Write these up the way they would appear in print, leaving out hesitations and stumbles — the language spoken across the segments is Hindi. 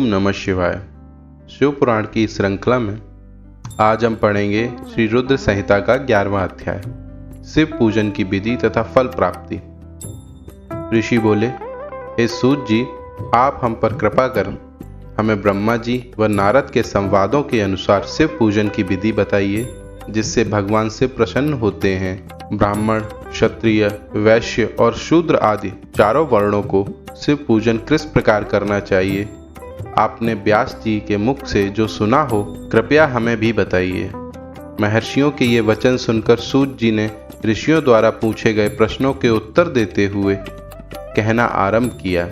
ओम नमः शिवाय। शिव पुराण की इस श्रृंखला में आज हम पढ़ेंगे श्री रुद्र संहिता का 11वां अध्याय, शिव पूजन की विधि तथा फल प्राप्ति। ऋषि बोले, हे सूत जी, आप हम पर कृपा कर हमें ब्रह्मा जी व नारद के संवादों के अनुसार शिव पूजन की विधि बताइए, जिससे भगवान शिव प्रसन्न होते हैं। ब्राह्मण, क्षत्रिय, वैश्य और शूद्र आदि चारों वर्णों को शिव पूजन किस प्रकार करना चाहिए, आपने व्यास जी के मुख से जो सुना हो कृपया हमें भी बताइए। महर्षियों के ये वचन सुनकर सूत जी ने ऋषियों द्वारा पूछे गए प्रश्नों के उत्तर देते हुए कहना आरंभ किया।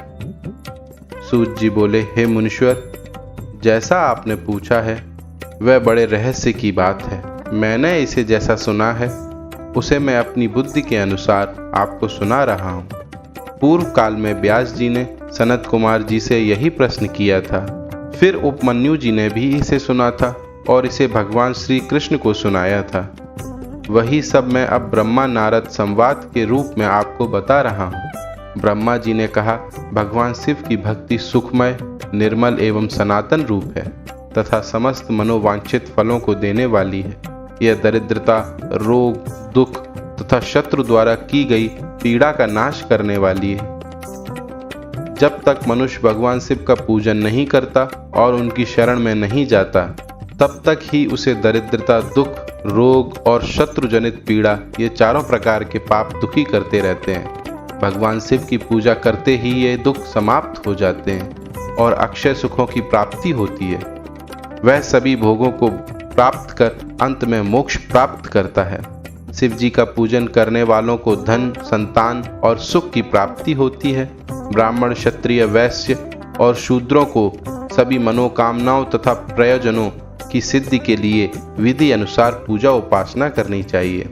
सूत जी बोले, हे मुनीश्वर, जैसा आपने पूछा है वह बड़े रहस्य की बात है। मैंने इसे जैसा सुना है उसे मैं अपनी बुद्धि के अनुसार आपको सुना रहा हूँ। पूर्व काल में व्यास जी ने सनत कुमार जी से यही प्रश्न किया था। फिर उपमन्यु जी ने भी इसे सुना था और इसे भगवान श्री कृष्ण को सुनाया था। वही सब मैं अब ब्रह्मा नारद संवाद के रूप में आपको बता रहा हूँ। ब्रह्मा जी ने कहा, भगवान शिव की भक्ति सुखमय, निर्मल एवं सनातन रूप है तथा समस्त मनोवांछित फलों को देने वाली है। यह दरिद्रता, रोग, दुख तथा शत्रु द्वारा की गई पीड़ा का नाश करने वाली है। जब तक मनुष्य भगवान शिव का पूजन नहीं करता और उनकी शरण में नहीं जाता, तब तक ही उसे दरिद्रता, दुख, रोग और शत्रु जनित पीड़ा, ये चारों प्रकार के पाप दुखी करते रहते हैं। भगवान शिव की पूजा करते ही ये दुख समाप्त हो जाते हैं और अक्षय सुखों की प्राप्ति होती है। वह सभी भोगों को प्राप्त कर अंत में मोक्ष प्राप्त करता है। शिव जी का पूजन करने वालों को धन, संतान और सुख की प्राप्ति होती है। ब्राह्मण, क्षत्रिय, वैश्य और शूद्रों को सभी मनोकामनाओं तथा प्रयोजनों की सिद्धि के लिए विधि अनुसार पूजा उपासना करनी चाहिए।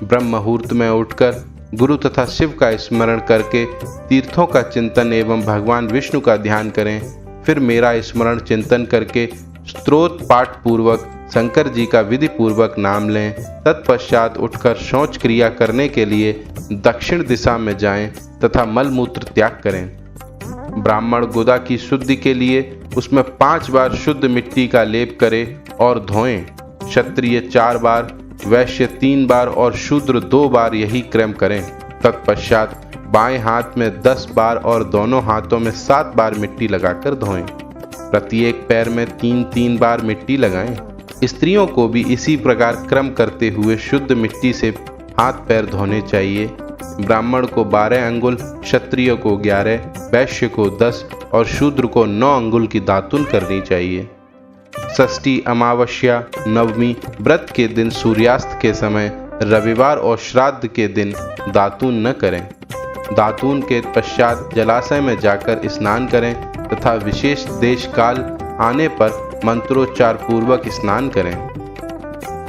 ब्रह्म मुहूर्त में उठकर गुरु तथा शिव का स्मरण करके तीर्थों का चिंतन एवं भगवान विष्णु का ध्यान करें। फिर मेरा स्मरण चिंतन करके स्तोत्र पाठ पूर्वक शंकर जी का विधि पूर्वक नाम लें। तत्पश्चात उठकर शौच क्रिया करने के लिए दक्षिण दिशा में जाएं तथा मलमूत्र त्याग करें। ब्राह्मण गुदा की शुद्धि के लिए उसमें 5 बार शुद्ध मिट्टी का लेप करें और धोएं। क्षत्रिय 4 बार, वैश्य 3 बार और शूद्र 2 बार यही क्रम करें। तत्पश्चात बाएं हाथ में 10 बार और दोनों हाथों में 7 बार मिट्टी लगाकर धोएं। प्रत्येक पैर में 3-3 बार मिट्टी लगाएं। स्त्रियों को भी इसी प्रकार क्रम करते हुए शुद्ध मिट्टी से हाथ पैर धोने चाहिए। ब्राह्मण को 12 अंगुल, क्षत्रिय को 11, वैश्य को 10 और शूद्र को 9 अंगुल की दातुन करनी चाहिए। षष्ठी, अमावस्या, नवमी, व्रत के दिन, सूर्यास्त के समय, रविवार और श्राद्ध के दिन दातुन न करें। दातुन के पश्चात जलाशय में जाकर स्नान करें तथा विशेष देश काल आने पर मंत्रोच्चार पूर्वक स्नान करें।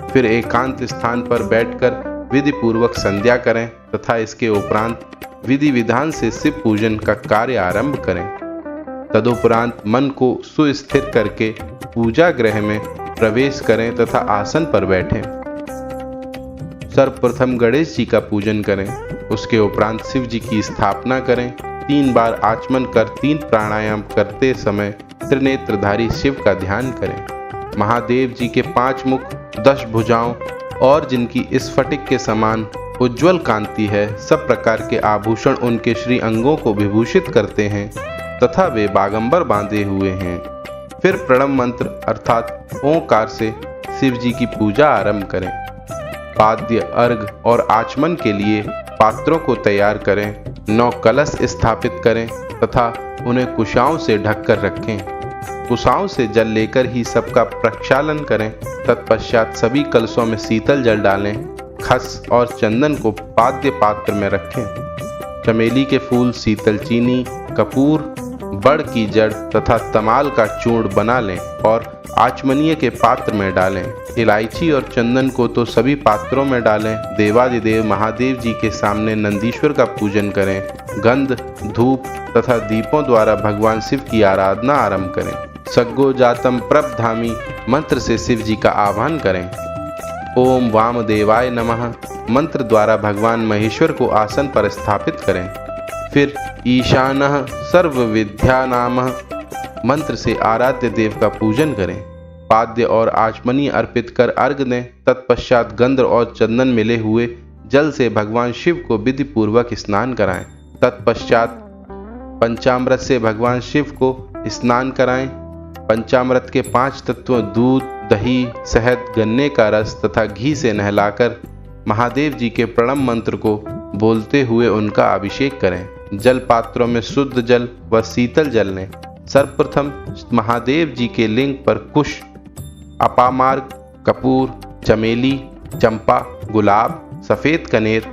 फिर एकांत स्थान पर बैठकर विधि पूर्वक संध्या करें तथा इसके उपरांत विधि विधान से शिव पूजन का कार्य आरंभ करें। तदुपरांत मन को सुस्थिर करके पूजा गृह में प्रवेश करें तथा आसन पर बैठें। सर्वप्रथम गणेश जी का पूजन करें। उसके उपरांत शिव जी की स्थापना करें। 3 बार आचमन कर 3 प्राणायाम करते समय त्रिनेत्रधारी शिव का ध्यान करें। महादेव जी के 5 मुख, 10 भुजाओं और जिनकी स्फटिक के समान उज्ज्वल कांति है, सब प्रकार के आभूषण उनके श्री अंगों को विभूषित करते हैं तथा वे बागंबर बांधे हुए हैं। फिर प्रणव मंत्र अर्थात ओंकार से शिव जी की पूजा आरंभ करें। पाद्य, अर्घ और आचमन के लिए पात्रों को तैयार करें। 9 कलश स्थापित करें तथा उन्हें कुशाओं से ढककर रखें। कुशाओं से जल लेकर ही सबका प्रक्षालन करें। तत्पश्चात सभी कलशों में शीतल जल डालें। खस और चंदन को पाद्य पात्र में रखें। चमेली के फूल, शीतल चीनी, कपूर, बड़ की जड़ तथा तमाल का चूर्ण बना लें और आचमनीय के पात्र में डालें। इलायची और चंदन को तो सभी पात्रों में डालें। देवादिदेव महादेव जी के सामने नंदीश्वर का पूजन करें। गंध, धूप तथा दीपों द्वारा भगवान शिव की आराधना आरंभ करें। सग्गो जातम प्रबधामी मंत्र से शिव जी का आह्वान करें। ओम वामदेवाय नमः मंत्र द्वारा भगवान महेश्वर को आसन पर स्थापित करें। फिर ईशानः सर्वविद्यानामः मंत्र से आराध्य देव का पूजन करें। पाद्य और आचमनी अर्पित कर अर्घ्य दें। तत्पश्चात गंध और चंदन मिले हुए जल से भगवान शिव को विधि पूर्वक स्नान कराएं। तत्पश्चात पंचामृत से भगवान शिव को स्नान कराएं। पंचामृत के 5 तत्वों दूध, दही, शहद, गन्ने का रस तथा घी से नहलाकर महादेव जी के प्रणव मंत्र को बोलते हुए उनका अभिषेक करें। जल पात्रों में शुद्ध जल व शीतल जल लें। सर्वप्रथम महादेव जी के लिंग पर कुश, अपामार्ग, कपूर, चमेली, चंपा, गुलाब, सफेद कनेर,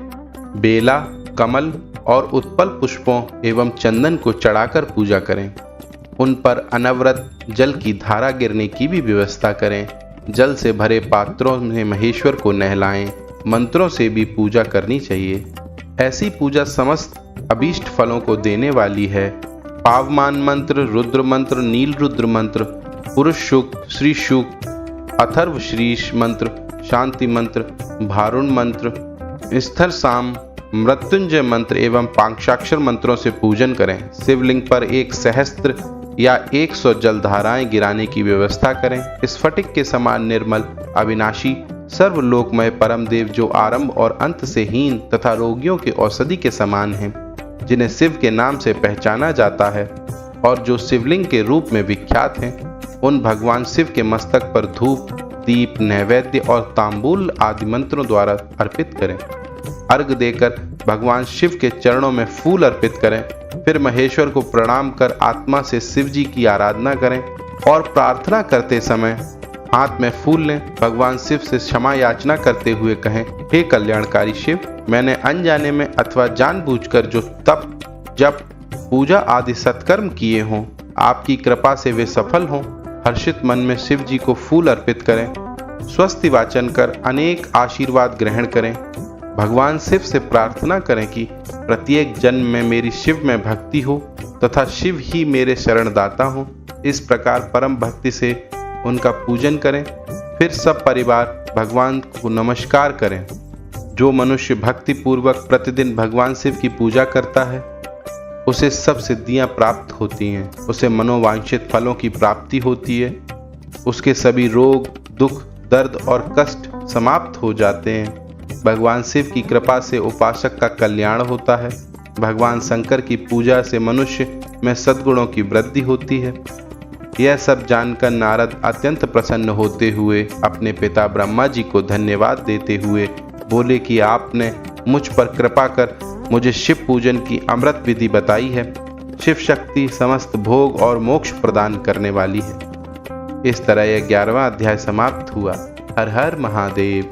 बेला, कमल और उत्पल पुष्पों एवं चंदन को चढ़ाकर पूजा करें। उन पर अनवरत जल की धारा गिरने की भी व्यवस्था करें। जल से भरे पात्रों में महेश्वर को नहलाएं। मंत्रों से भी पूजा करनी चाहिए। ऐसी पूजा समस्त अभीष्ट फलों को देने वाली है। पावमान मंत्र, रुद्र मंत्र, नील रुद्र मंत्र, पुरुष शुक, श्री शुक, अथर्व शीर्ष मंत्र, शांति मंत्र, भारुण मंत्र, स्थर साम, मृत्युंजय मंत्र एवं पांचाक्षर मंत्रों से पूजन करें। शिवलिंग पर 1 सहस्त्र या 100 जलधाराएं गिराने की व्यवस्था करें। स्फटिक के समान निर्मल, अविनाशी, सर्वलोकमय परम देव जो आरंभ और अंत से हीन तथा रोगियों के औषधि के समान हैं, जिन्हें शिव के नाम से पहचाना जाता है और जो शिवलिंग के रूप में विख्यात हैं, उन भगवान शिव के मस्तक पर धूप, दीप, नैवेद्य और तांबूल आदि मंत्रों द्वारा अर्पित करें। अर्घ देकर भगवान शिव के चरणों में फूल अर्पित करें। फिर महेश्वर को प्रणाम कर आत्मा से शिव जी की आराधना करें और प्रार्थना करते समय हाथ में फूल लें। भगवान शिव से क्षमा याचना करते हुए कहें, हे कल्याणकारी शिव, मैंने अनजाने में अथवा जानबूझकर जो तप, जप, पूजा आदि सत्कर्म किए हों, आपकी कृपा से वे सफल हों। हर्षित मन में शिव जी को फूल अर्पित करें। स्वस्ति वाचन कर अनेक आशीर्वाद ग्रहण करें। भगवान शिव से प्रार्थना करें कि प्रत्येक जन्म में मेरी शिव में भक्ति हो तथा शिव ही मेरे शरणदाता हो। इस प्रकार परम भक्ति से उनका पूजन करें। फिर सब परिवार भगवान को नमस्कार करें। जो मनुष्य भक्ति पूर्वक प्रतिदिन भगवान शिव की पूजा करता है, उसे सब सिद्धियां प्राप्त होती हैं। उसे मनोवांछित फलों की प्राप्ति होती है। उसके सभी रोग, दुख, दर्द और कष्ट समाप्त हो जाते हैं। भगवान शिव की कृपा से उपासक का कल्याण होता है। भगवान शंकर की पूजा से मनुष्य में सद्गुणों की वृद्धि होती है। यह सब जानकर नारद अत्यंत प्रसन्न होते हुए अपने पिता ब्रह्मा जी को धन्यवाद देते हुए बोले कि आपने मुझ पर कृपा कर मुझे शिव पूजन की अमृत विधि बताई है। शिव शक्ति समस्त भोग और मोक्ष प्रदान करने वाली है। इस तरह यह 11वां अध्याय समाप्त हुआ। हर हर महादेव।